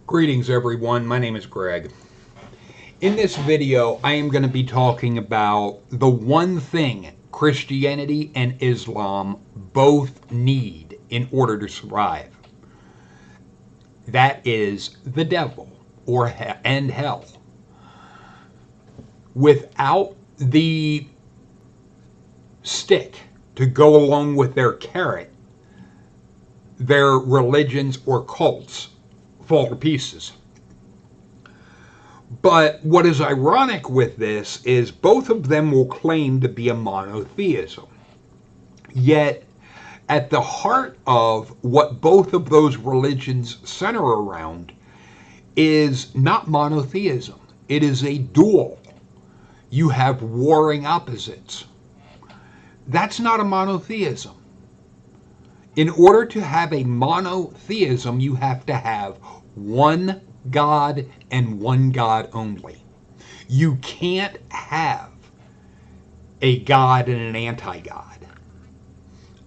Greetings everyone, my name is Greg. In this video, I am going to be talking about the one thing Christianity and Islam both need in order to survive. That is the devil and hell. Without the stick to go along with their carrot, their religions or cults fall to pieces. But what is ironic with this is both of them will claim to be a monotheism. Yet, at the heart of what both of those religions center around is not monotheism. It is a dual. You have warring opposites. That's not a monotheism. In order to have a monotheism, you have to have one God and one God only. You can't have a God and an anti-God,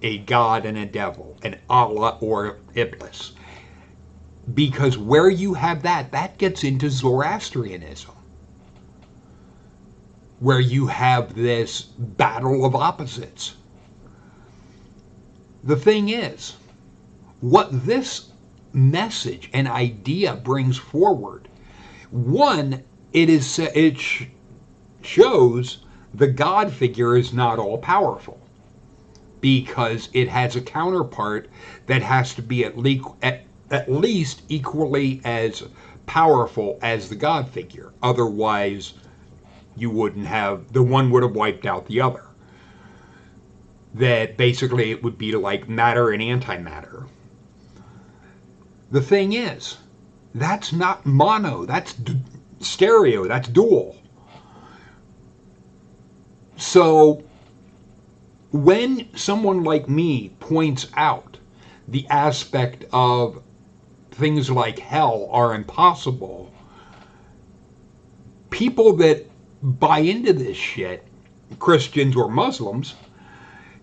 a God and a devil, an Allah or Iblis. Because where you have that gets into Zoroastrianism, where you have this battle of opposites. The thing is, what this message and idea brings forward, one, it shows the God figure is not all powerful, because it has a counterpart that has to be at least equally as powerful as the God figure. Otherwise, you wouldn't have, the one would have wiped out the other. That basically it would be like matter and antimatter. The thing is, that's not mono, that's stereo, that's dual. So when someone like me points out the aspect of things like hell are impossible, people that buy into this shit, Christians or Muslims,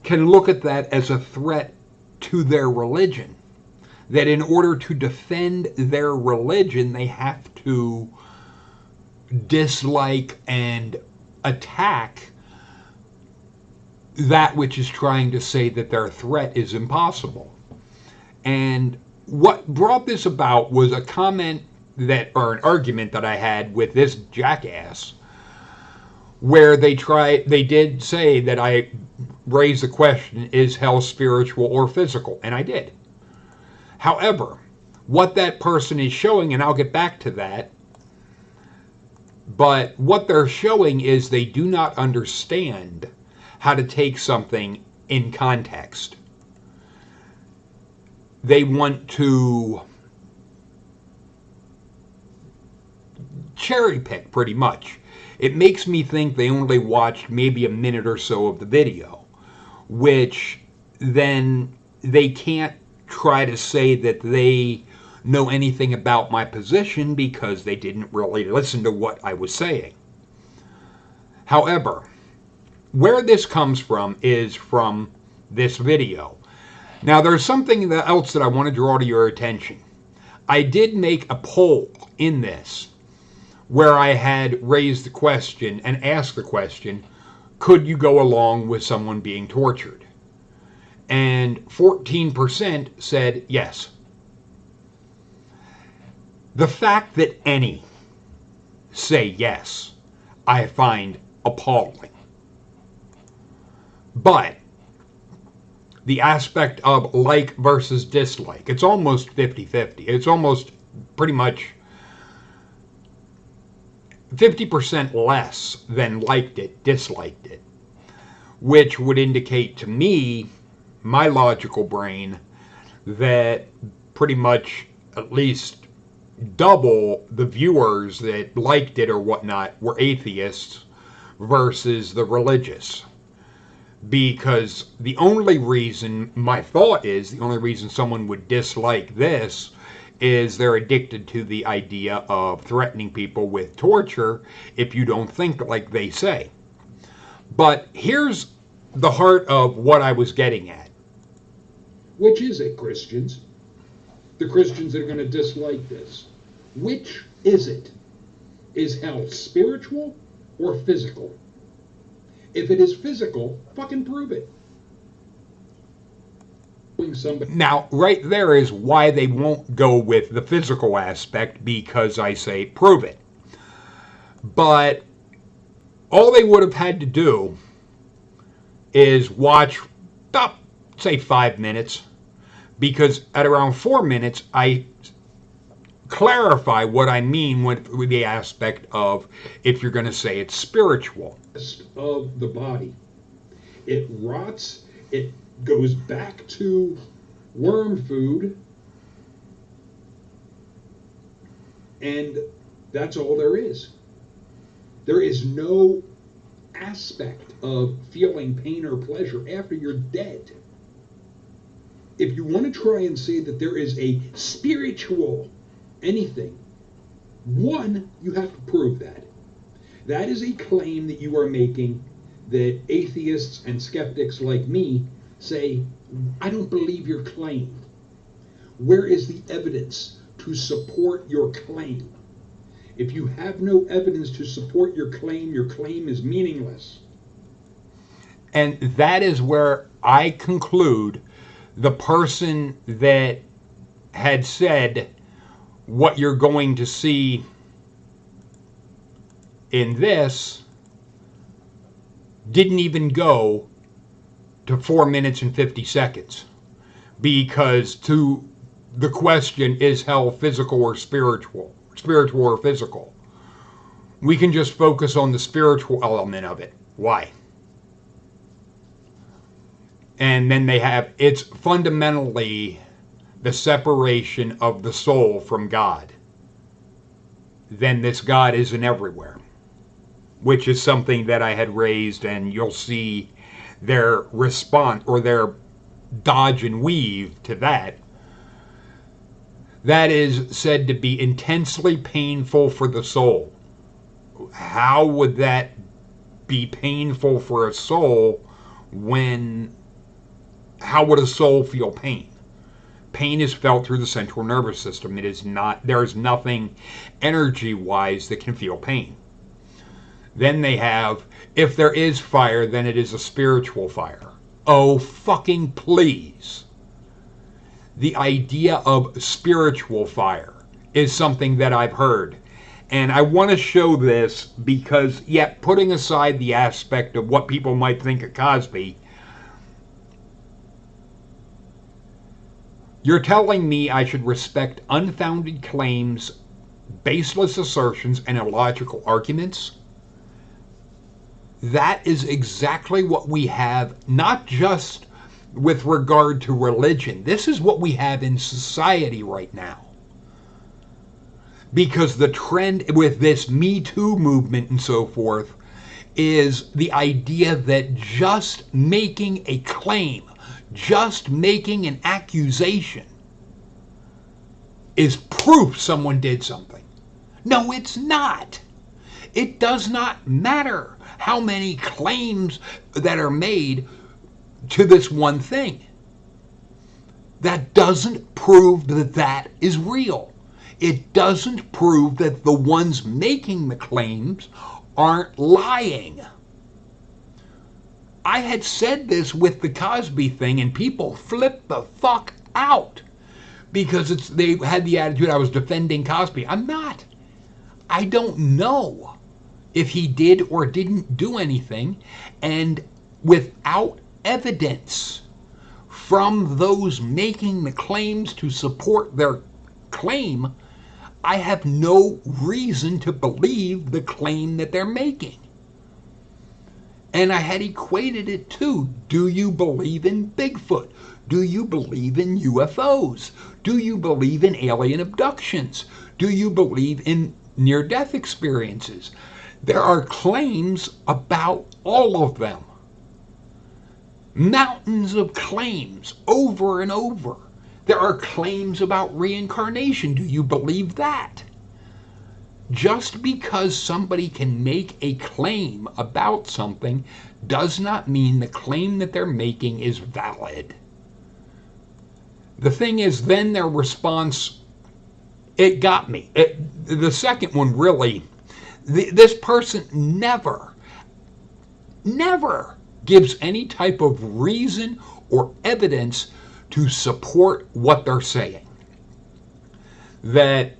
can look at that as a threat to their religion. That in order to defend their religion, they have to dislike and attack that which is trying to say that their threat is impossible. And what brought this about was a comment or an argument that I had with this jackass, where they did say that I raised the question, is hell spiritual or physical? And I did. However, what that person is showing, and I'll get back to that, but what they're showing is they do not understand how to take something in context. They want to cherry pick pretty much. It makes me think they only watched maybe a minute or so of the video, which then they can't try to say that they know anything about my position because they didn't really listen to what I was saying. However, where this comes from is from this video. Now, there's something else that I want to draw to your attention. I did make a poll in this where I had raised the question and asked the question, could you go along with someone being tortured? And 14% said yes. The fact that any say yes, I find appalling. But the aspect of like versus dislike, it's almost 50-50. It's almost pretty much 50% less than liked it, disliked it, which would indicate to me, my logical brain, that pretty much at least double the viewers that liked it or whatnot were atheists versus the religious. Because the only reason, my thought is, the only reason someone would dislike this is they're addicted to the idea of threatening people with torture if you don't think like they say. But here's the heart of what I was getting at. Which is it, Christians? The Christians that are going to dislike this. Which is it? Is hell spiritual or physical? If it is physical, fucking prove it. Now, right there is why they won't go with the physical aspect, because I say prove it. But all they would have had to do is watch about, say, 5 minutes, because at around 4 minutes, I clarify what I mean with the aspect of, if you're going to say it's spiritual. Of the body. It rots, it goes back to worm food, and that's all there is. There is no aspect of feeling pain or pleasure after you're dead. If you want to try and say that there is a spiritual anything, one, you have to prove that. That is a claim that you are making that atheists and skeptics like me say, I don't believe your claim. Where is the evidence to support your claim? If you have no evidence to support your claim is meaningless. And that is where I conclude the person that had said what you're going to see in this didn't even go to 4 minutes and 50 seconds. Because to the question, is hell physical or spiritual? Spiritual or physical? We can just focus on the spiritual element of it. Why? And then they have, it's fundamentally the separation of the soul from God. Then this God isn't everywhere, which is something that I had raised, and you'll see their response or their dodge and weave to that. That is said to be intensely painful for the soul. How would that be painful for a soul when, how would a soul feel pain? Pain is felt through the central nervous system. It is not, there is nothing energy-wise that can feel pain. Then they have, if there is fire, then it is a spiritual fire. Oh, fucking please. The idea of spiritual fire is something that I've heard. And I want to show this because, yet putting aside the aspect of what people might think of Cosby, you're telling me I should respect unfounded claims, baseless assertions, and illogical arguments? That is exactly what we have, not just with regard to religion. This is what we have in society right now. Because the trend with this Me Too movement and so forth is the idea that just making a claim, just making an accusation is proof someone did something. No, it's not. It does not matter how many claims that are made to this one thing. That doesn't prove that that is real. It doesn't prove that the ones making the claims aren't lying. I had said this with the Cosby thing, and people flipped the fuck out because they had the attitude I was defending Cosby. I'm not. I don't know if he did or didn't do anything, and without evidence from those making the claims to support their claim, I have no reason to believe the claim that they're making. And I had equated it to, do you believe in Bigfoot? Do you believe in UFOs? Do you believe in alien abductions? Do you believe in near-death experiences? There are claims about all of them. Mountains of claims over and over. There are claims about reincarnation. Do you believe that? Just because somebody can make a claim about something does not mean the claim that they're making is valid. The thing is, then their response, it got me. the second one really, this person never gives any type of reason or evidence to support what they're saying. That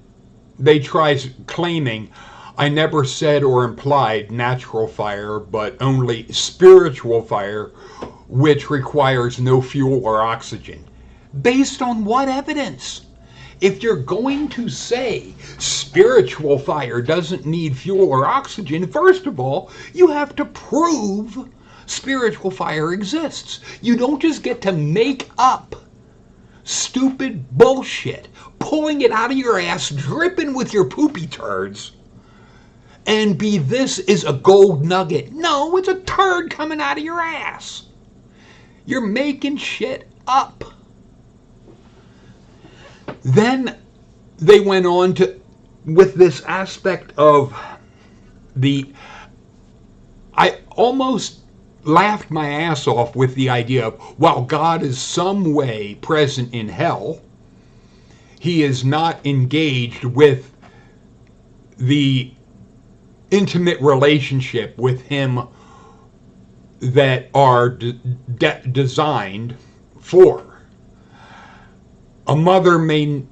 they try claiming, I never said or implied natural fire, but only spiritual fire, which requires no fuel or oxygen. Based on what evidence? If you're going to say spiritual fire doesn't need fuel or oxygen, first of all, you have to prove spiritual fire exists. You don't just get to make up stupid bullshit, pulling it out of your ass, dripping with your poopy turds, and be this is a gold nugget. No, it's a turd coming out of your ass. You're making shit up. Then they went on to, with this aspect of I almost laughed my ass off with the idea of, while God is some way present in hell, he is not engaged with the intimate relationship with him that are designed for. A mother may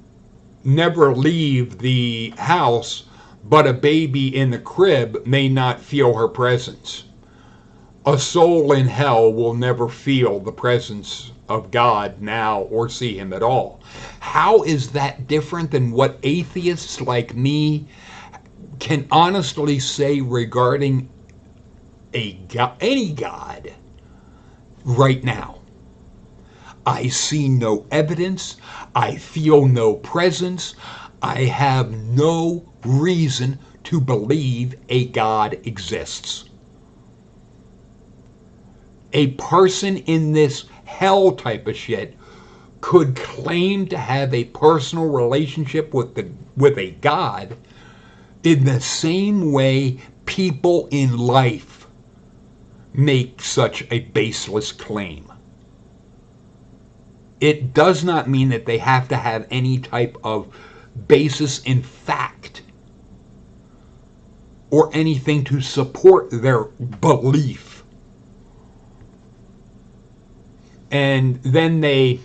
never leave the house, but a baby in the crib may not feel her presence. A soul in hell will never feel the presence of God now or see him at all. How is that different than what atheists like me can honestly say regarding any God right now? I see no evidence. I feel no presence. I have no reason to believe a God exists. A person in this hell type of shit could claim to have a personal relationship with a God in the same way people in life make such a baseless claim. It does not mean that they have to have any type of basis in fact or anything to support their belief. And then they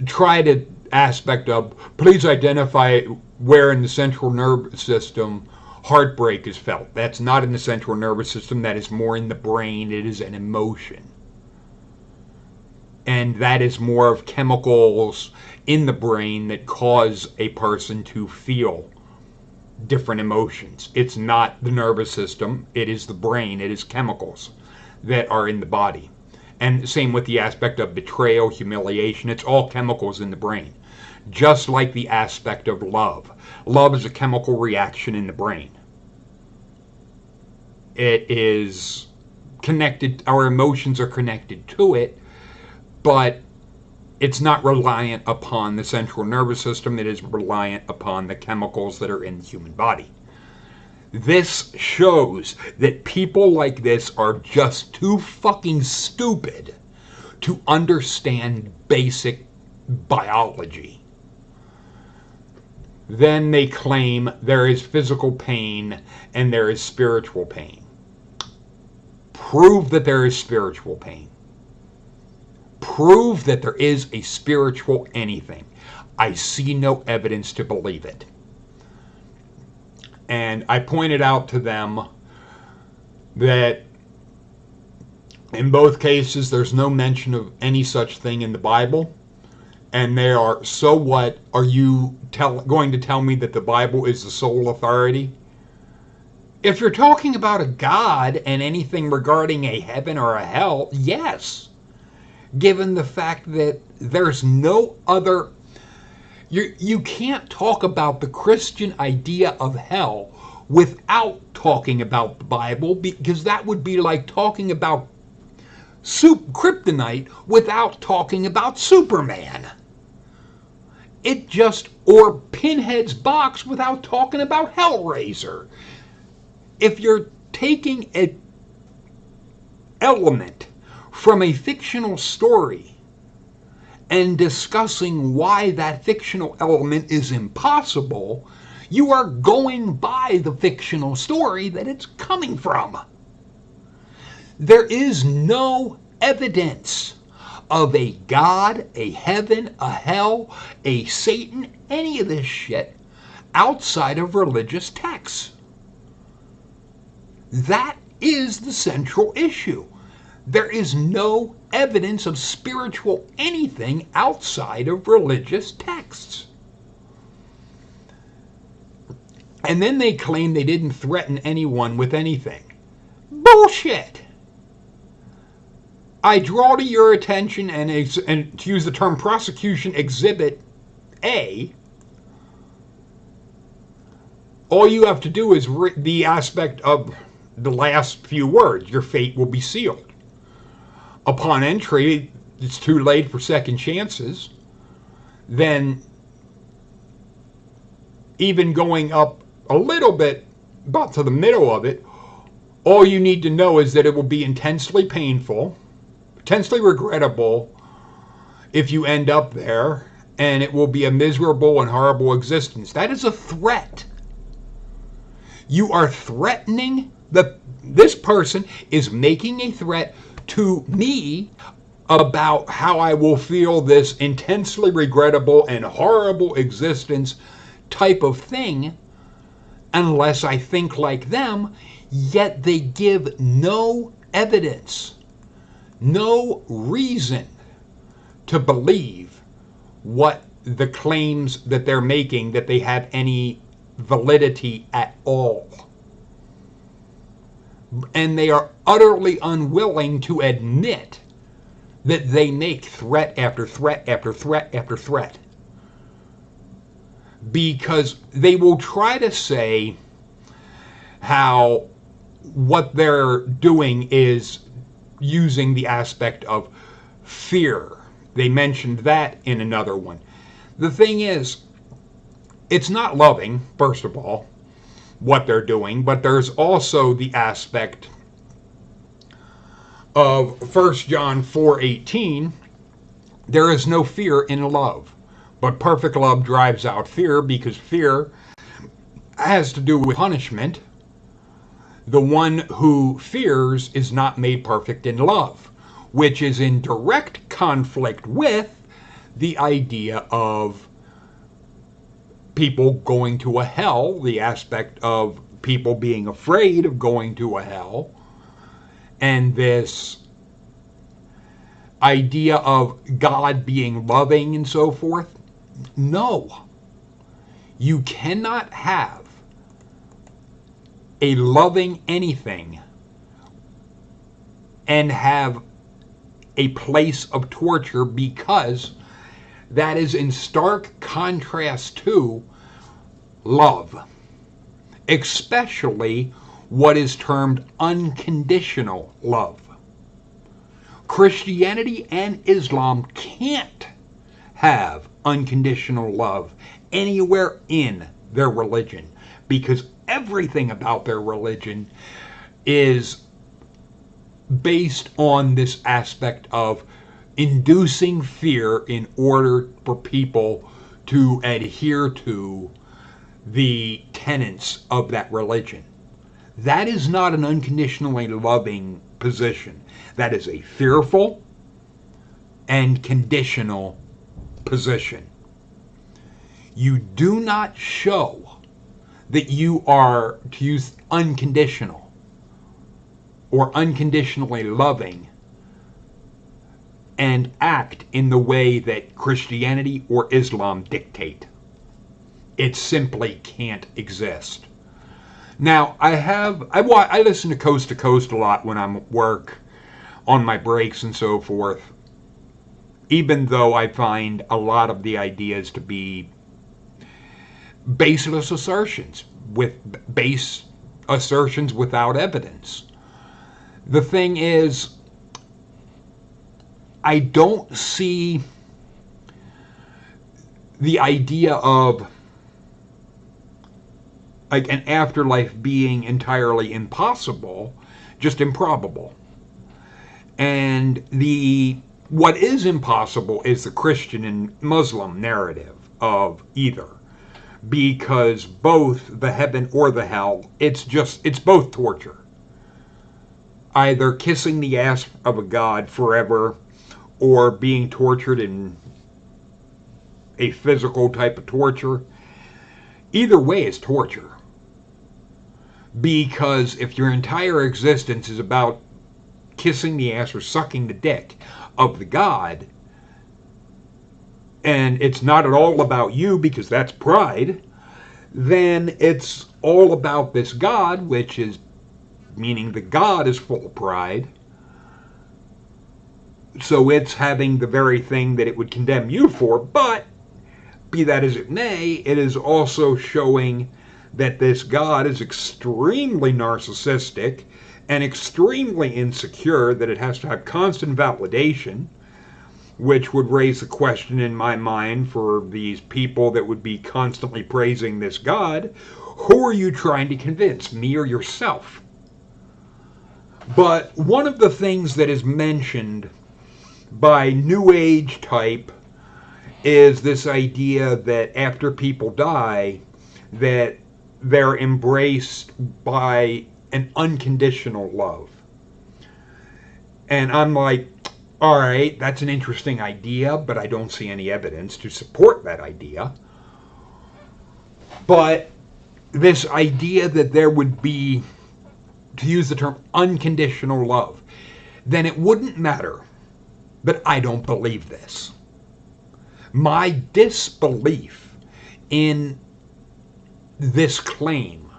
try to aspect of, please identify where in the central nervous system heartbreak is felt. That's not in the central nervous system. That is more in the brain. It is an emotion. And that is more of chemicals in the brain that cause a person to feel different emotions. It's not the nervous system. It is the brain. It is chemicals that are in the body. And same with the aspect of betrayal, humiliation. It's all chemicals in the brain. Just like the aspect of love. Love is a chemical reaction in the brain. It is connected, our emotions are connected to it, but it's not reliant upon the central nervous system. It is reliant upon the chemicals that are in the human body. This shows that people like this are just too fucking stupid to understand basic biology. Then they claim there is physical pain and there is spiritual pain. Prove that there is spiritual pain. Prove that there is a spiritual anything. I see no evidence to believe it. And I pointed out to them that in both cases there's no mention of any such thing in the Bible. And they are, so what? Are you going to tell me that the Bible is the sole authority? If you're talking about a God and anything regarding a heaven or a hell, yes. Given the fact that there's no other, you can't talk about the Christian idea of hell without talking about the Bible, because that would be like talking about kryptonite without talking about Superman. It just, or Pinhead's box without talking about Hellraiser. If you're taking an element from a fictional story and discussing why that fictional element is impossible, You are going by the fictional story that it's coming from. There is no evidence of a God, a heaven, a hell, a Satan, any of this shit outside of religious texts. That is the central issue. There is no evidence of spiritual anything outside of religious texts. And then they claim they didn't threaten anyone with anything. Bullshit! I draw to your attention, and to use the term prosecution exhibit A, all you have to do is the aspect of the last few words, your fate will be sealed. Upon entry, it's too late for second chances. Then, even going up a little bit, about to the middle of it, all you need to know is that it will be intensely painful, intensely regrettable if you end up there, and it will be a miserable and horrible existence. That is a threat. You are threatening this person is making a threat to me about how I will feel this intensely regrettable and horrible existence type of thing unless I think like them, yet they give no evidence, no reason to believe what the claims that they're making, that they have any validity at all. And they are utterly unwilling to admit that they make threat after threat after threat after threat. Because they will try to say how what they're doing is using the aspect of fear. They mentioned that in another one. The thing is, it's not loving, first of all, what they're doing, but there's also the aspect of 1 John 4:18, there is no fear in love, but perfect love drives out fear, because fear has to do with punishment. The one who fears is not made perfect in love, which is in direct conflict with the idea of people going to a hell, the aspect of people being afraid of going to a hell, and this idea of God being loving and so forth. No. You cannot have a loving anything and have a place of torture, because that is in stark contrast to love, especially what is termed unconditional love. Christianity and Islam can't have unconditional love anywhere in their religion, because everything about their religion is based on this aspect of inducing fear in order for people to adhere to the tenets of that religion. That is not an unconditionally loving position. That is a fearful and conditional position. You do not show that you are, to use unconditional or unconditionally loving, and act in the way that Christianity or Islam dictate. It simply can't exist. Now, I listen to Coast a lot when I'm at work, on my breaks and so forth, even though I find a lot of the ideas to be baseless assertions, with base assertions without evidence. The thing is, I don't see the idea of like an afterlife being entirely impossible, just improbable. And what is impossible is the Christian and Muslim narrative of either. because both the heaven or the hell, it's both torture. Either kissing the ass of a god forever or being tortured in a physical type of torture. Either way is torture. Because if your entire existence is about kissing the ass or sucking the dick of the god, and it's not at all about you because that's pride, then it's all about this god, which is meaning the god is full of pride. So it's having the very thing that it would condemn you for, but be that as it may, it is also showing that this god is extremely narcissistic and extremely insecure, that it has to have constant validation, which would raise the question in my mind for these people that would be constantly praising this god, who are you trying to convince, me or yourself? But one of the things that is mentioned by New Age type is this idea that after people die, that they're embraced by an unconditional love. And I'm like, all right, that's an interesting idea, but I don't see any evidence to support that idea. But this idea that there would be, to use the term, unconditional love, then it wouldn't matter. But I don't believe this. My disbelief in this claim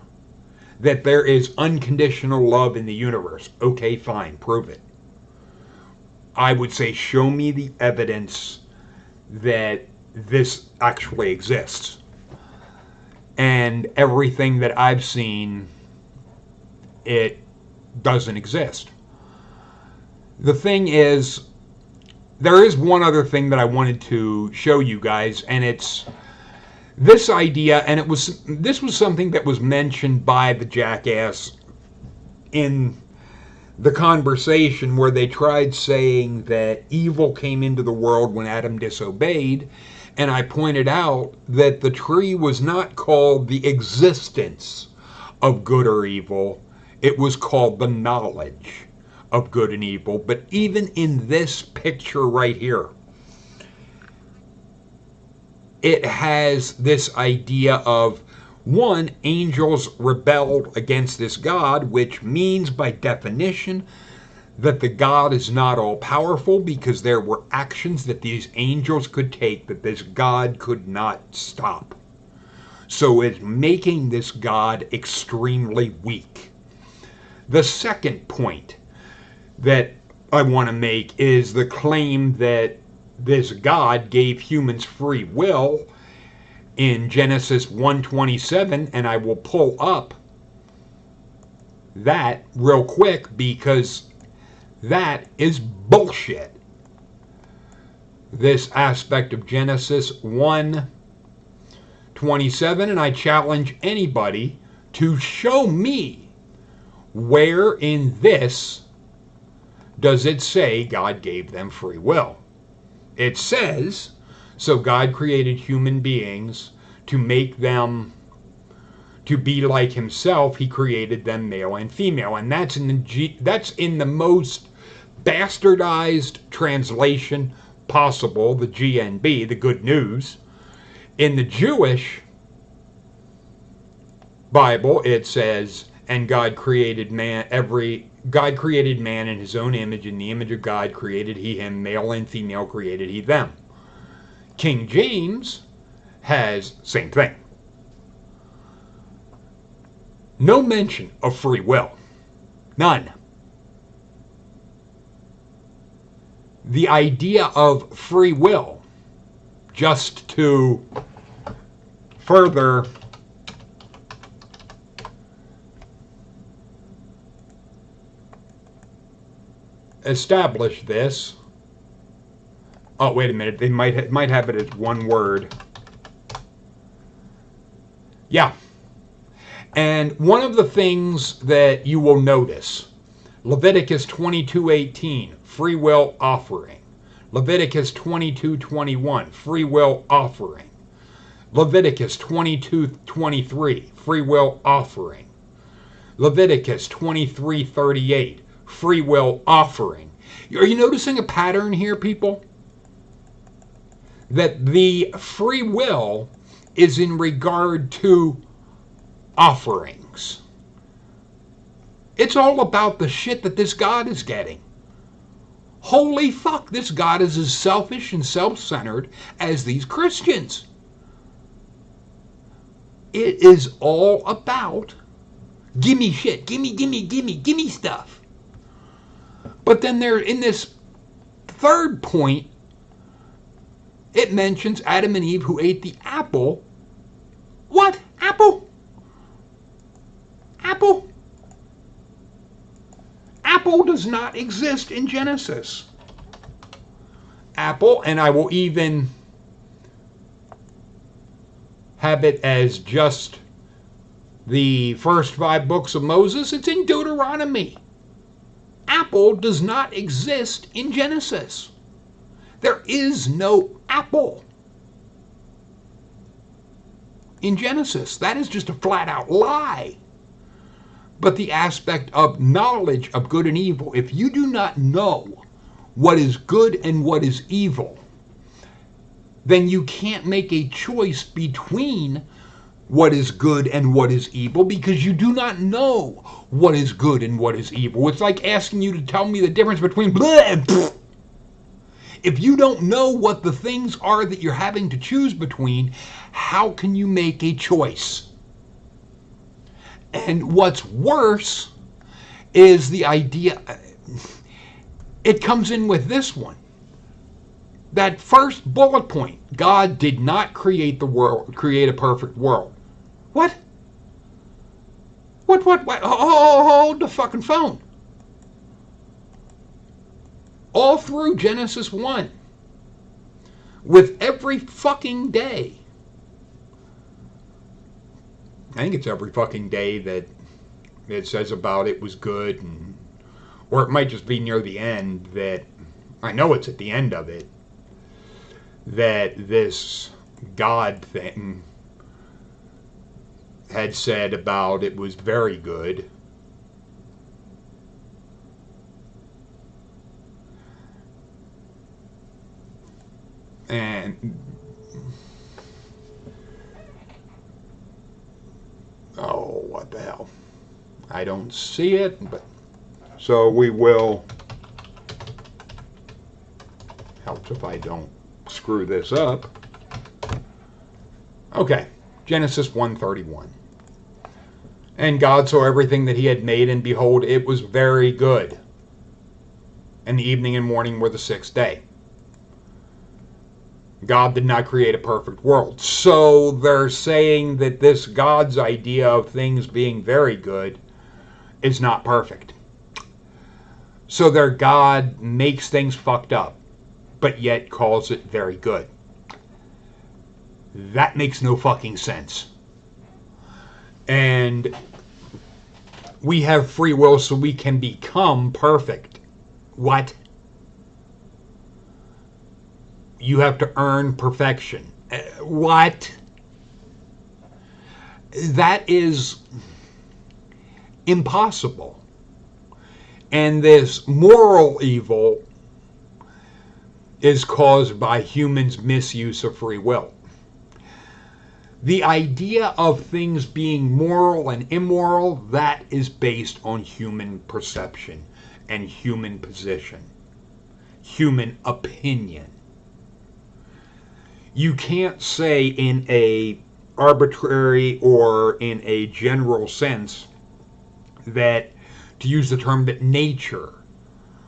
that there is unconditional love in the universe, okay, fine, prove it. I would say, show me the evidence that this actually exists. And everything that I've seen, it doesn't exist. The thing is, there is one other thing that I wanted to show you guys, and it's this idea, and this was something that was mentioned by the jackass in the conversation where they tried saying that evil came into the world when Adam disobeyed, and I pointed out that the tree was not called the existence of good or evil, it was called the knowledge of good and evil. But even in this picture right here, it has this idea of, one, angels rebelled against this God, which means by definition that the God is not all-powerful, because there were actions that these angels could take that this God could not stop. So it's making this God extremely weak. The second point that I want to make is the claim that this God gave humans free will in Genesis 1:27, and I will pull up that real quick because that is bullshit. This aspect of Genesis 1:27, and I challenge anybody to show me where in this does it say God gave them free will. It says, so God created human beings to make them to be like himself. He created them male and female, and that's in the most bastardized translation possible, the GNB, the Good News. In the Jewish Bible, it says, and God created man in his own image, in the image of God created he him, male and female created he them. King James has same thing. No mention of free will. None. The idea of free will, just to further establish this. Oh, wait a minute. They might have it as one word. Yeah. And one of the things that you will notice, Leviticus 22:18, free will offering. Leviticus 22:21, free will offering. Leviticus 22:23, free will offering. Leviticus 23:38, free will offering. Are you noticing a pattern here, people? That the free will is in regard to offerings. It's all about the shit that this God is getting. Holy fuck, this God is as selfish and self-centered as these Christians. It is all about gimme shit, gimme stuff. But then there, in this third point, it mentions Adam and Eve who ate the apple. What? Apple? Apple? Apple does not exist in Genesis. Apple, and I will even have it as just the first 5 books of Moses. It's in Deuteronomy. Apple does not exist in Genesis. There is no apple in Genesis. That is just a flat out lie. But the aspect of knowledge of good and evil, if you do not know what is good and what is evil, then you can't make a choice between what is good and what is evil, because you do not know what is good and what is evil. It's like asking you to tell me the difference between blah and pfft. If you don't know what the things are that you're having to choose between, how can you make a choice? And what's worse is the idea, it comes in with this one. That first bullet point, God did not create the world, create a perfect world. What? What? Hold the fucking phone. All through Genesis 1, with every fucking day, I think it's every fucking day that it says about it was good, and, or it might just be near the end that, I know it's at the end of it, that this God thing had said about it was very good. And oh, what the hell? I don't see it, but so we will. Helps if I don't screw this up. Okay, Genesis 1:31. And God saw everything that he had made, and behold, it was very good. And the evening and morning were the 6th day. God did not create a perfect world. So they're saying that this God's idea of things being very good is not perfect. So their God makes things fucked up, but yet calls it very good. That makes no fucking sense. And we have free will so we can become perfect. What? You have to earn perfection. What? That is impossible. And this moral evil is caused by humans' misuse of free will. The idea of things being moral and immoral, that is based on human perception and human position, human opinion. You can't say in a arbitrary or in a general sense that, to use the term, that nature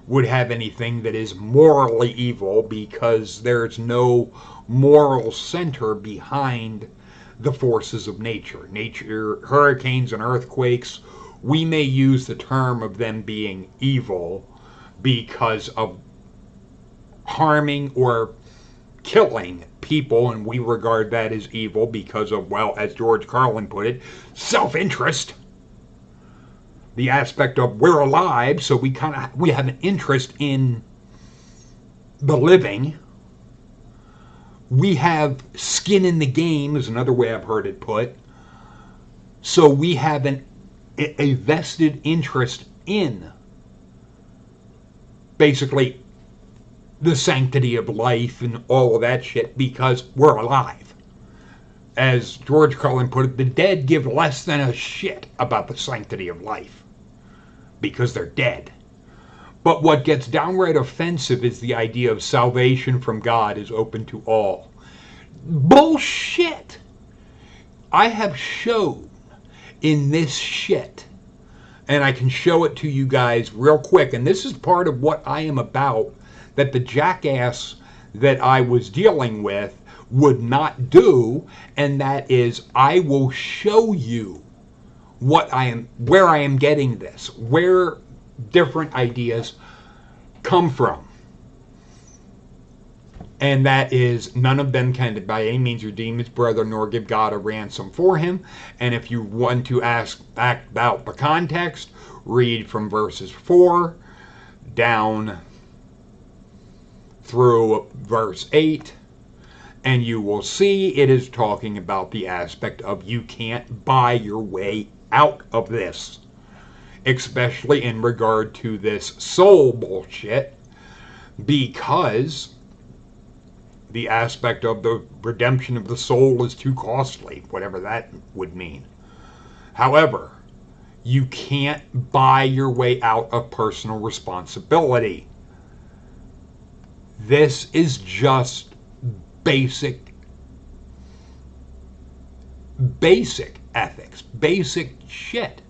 would have anything that is morally evil, because there's no moral center behind the forces of nature. Nature, hurricanes and earthquakes, we may use the term of them being evil because of harming or killing people, and we regard that as evil because of, well, as George Carlin put it, self-interest. The aspect of we're alive, so we have an interest in the living. we have skin in the game, is another way I've heard it put. So we have a vested interest in basically the sanctity of life and all of that shit because we're alive. As George Carlin put it, the dead give less than a shit about the sanctity of life because they're dead. But what gets downright offensive is the idea of salvation from God is open to all. Bullshit! I have shown in this shit, and I can show it to you guys real quick, and this is part of what I am about, that the jackass that I was dealing with would not do, and that is I will show you where I am getting this, where different ideas come from. And that is, none of them can by any means redeem his brother nor give God a ransom for him. And if you want to ask about the context, read from verses 4 down through verse 8, and you will see it is talking about the aspect of you can't buy your way out of this, especially in regard to this soul bullshit, because the aspect of the redemption of the soul is too costly, whatever that would mean. However, you can't buy your way out of personal responsibility. This is just basic ethics, basic shit.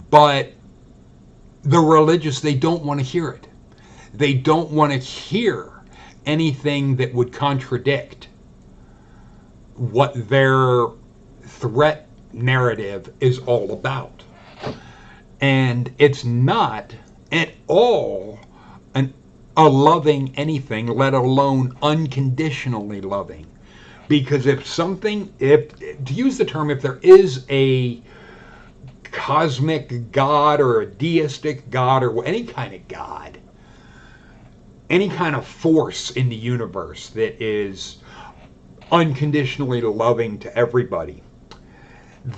But the religious, they don't want to hear it. They don't want to hear anything that would contradict what their threat narrative is all about. And it's not at all a loving anything, let alone unconditionally loving. Because if to use the term, if there is a cosmic God or a deistic God or any kind of God, any kind of force in the universe that is unconditionally loving to everybody,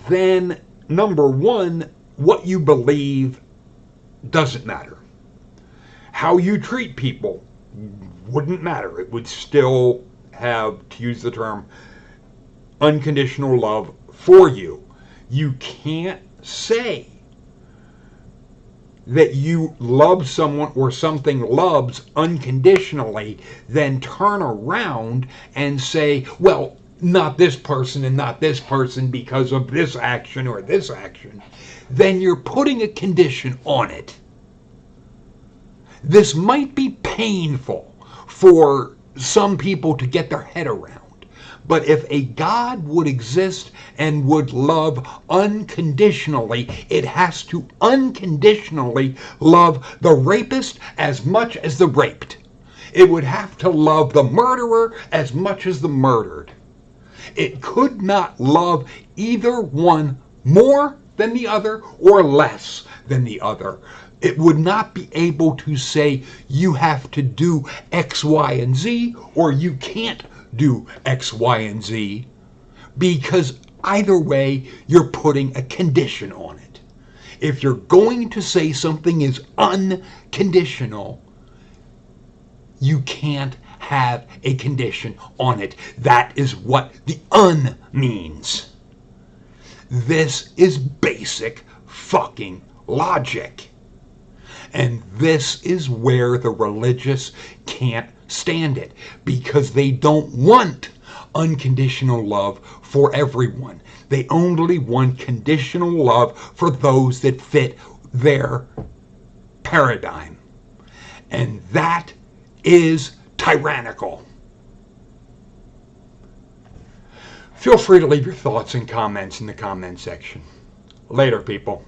then number one, what you believe doesn't matter. How you treat people wouldn't matter. It would still have, to use the term, unconditional love for you. You can't say that you love someone or something loves unconditionally, then turn around and say, well, not this person and not this person because of this action or this action. Then you're putting a condition on it. This might be painful for some people to get their head around, but if a God would exist and would love unconditionally, it has to unconditionally love the rapist as much as the raped. It would have to love the murderer as much as the murdered. It could not love either one more than the other or less than the other. It would not be able to say you have to do X, Y, and Z, or you can't do X, Y, and Z, because either way, you're putting a condition on it. If you're going to say something is unconditional, you can't have a condition on it. That is what the un means. This is basic fucking logic. And this is where the religious can't stand it, because they don't want unconditional love for everyone. They only want conditional love for those that fit their paradigm. And that is tyrannical. Feel free to leave your thoughts and comments in the comment section. Later, people.